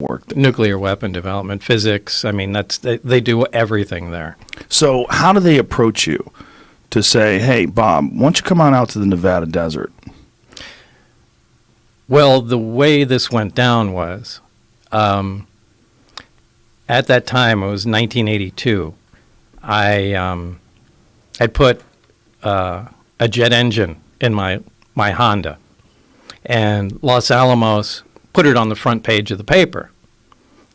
work? Nuclear weapon development, physics. I mean, they do everything there. So how do they approach you to say, hey, Bob, why don't you come on out to the Nevada desert? Well, the way this went down was, at that time, it was 1982, I had put a jet engine in my Honda, and Los Alamos put it on the front page of the paper.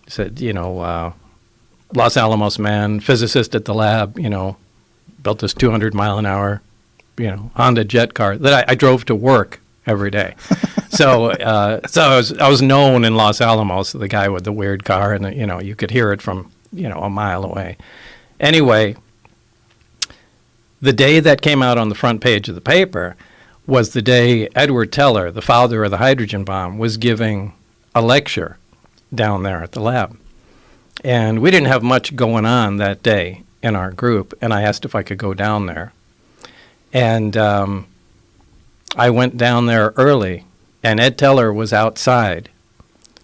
It said, Los Alamos man, physicist at the lab, built this 200-mile-an-hour, Honda jet car that I drove to work every day. So I was known in Los Alamos, the guy with the weird car, and you could hear it from a mile away. Anyway, the day that came out on the front page of the paper was the day Edward Teller, the father of the hydrogen bomb, was giving a lecture down there at the lab. And we didn't have much going on that day in our group, and I asked if I could go down there. And I went down there early, and Ed Teller was outside,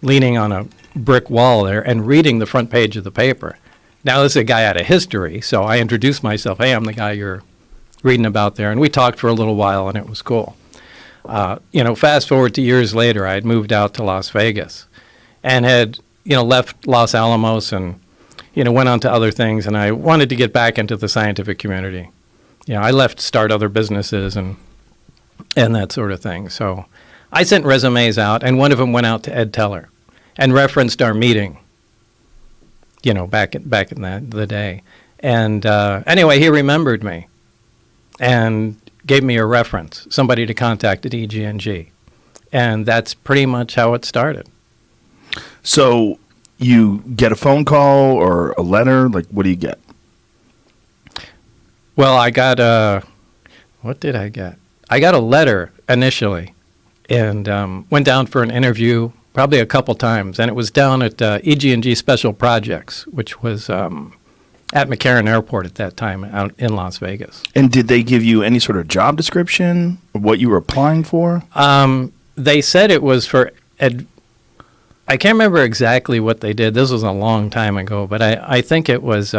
leaning on a brick wall there and reading the front page of the paper. Now, this is a guy out of history, so I introduced myself. Hey, I'm the guy you're reading about there. And we talked for a little while, and it was cool. Fast forward to years later, I had moved out to Las Vegas and had, left Los Alamos and, went on to other things. And I wanted to get back into the scientific community. I left to start other businesses and that sort of thing. So I sent resumes out, and one of them went out to Ed Teller and referenced our meeting, back in the day. And anyway, he remembered me and gave me a reference, somebody to contact at EG&G. And that's pretty much how it started. So you get a phone call or a letter? Like, what do you get? Well, I got what did I get? I got a letter initially and went down for an interview probably a couple times. And it was down at EG&G Special Projects, which was at McCarran Airport at that time out in Las Vegas. And did they give you any sort of job description of what you were applying for? They said it was for I can't remember exactly what they did. This was a long time ago, but I think it was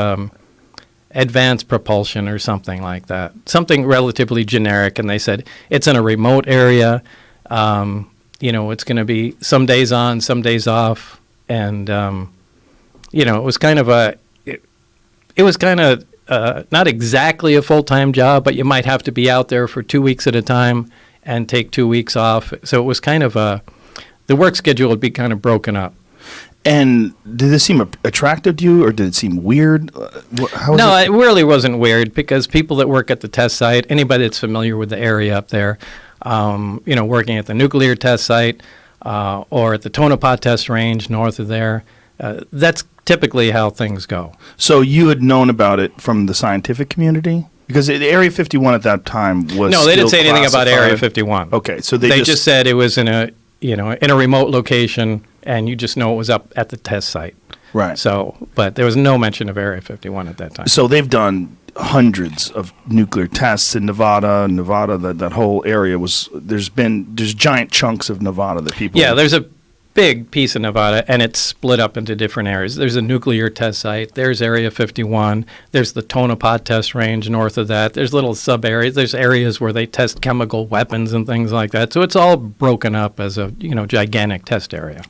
advanced propulsion or something like that, something relatively generic. And they said it's in a remote area. It's going to be some days on, some days off. And, it was kind of it was kind of not exactly a full-time job, but you might have to be out there for 2 weeks at a time and take 2 weeks off. So it was kind of the work schedule would be kind of broken up. And did this seem attractive to you, or did it seem weird? No, it really wasn't weird, because people that work at the test site, anybody that's familiar with the area up there, working at the nuclear test site or at the Tonopah test range north of there, that's typically how things go. So you had known about it from the scientific community? Because the Area 51 at that time was No, they didn't say anything classified. about Area 51. Okay, so they just said it was in a remote location, and you just know it was up at the test site. Right. So, but there was no mention of Area 51 at that time. So they've done hundreds of nuclear tests in Nevada. That whole area there's giant chunks of Nevada that people. Yeah, there's a big piece of Nevada, and it's split up into different areas. There's a nuclear test site. There's Area 51. There's the Tonopah test range north of that. There's little sub-areas. There's areas where they test chemical weapons and things like that. So it's all broken up as a gigantic test area.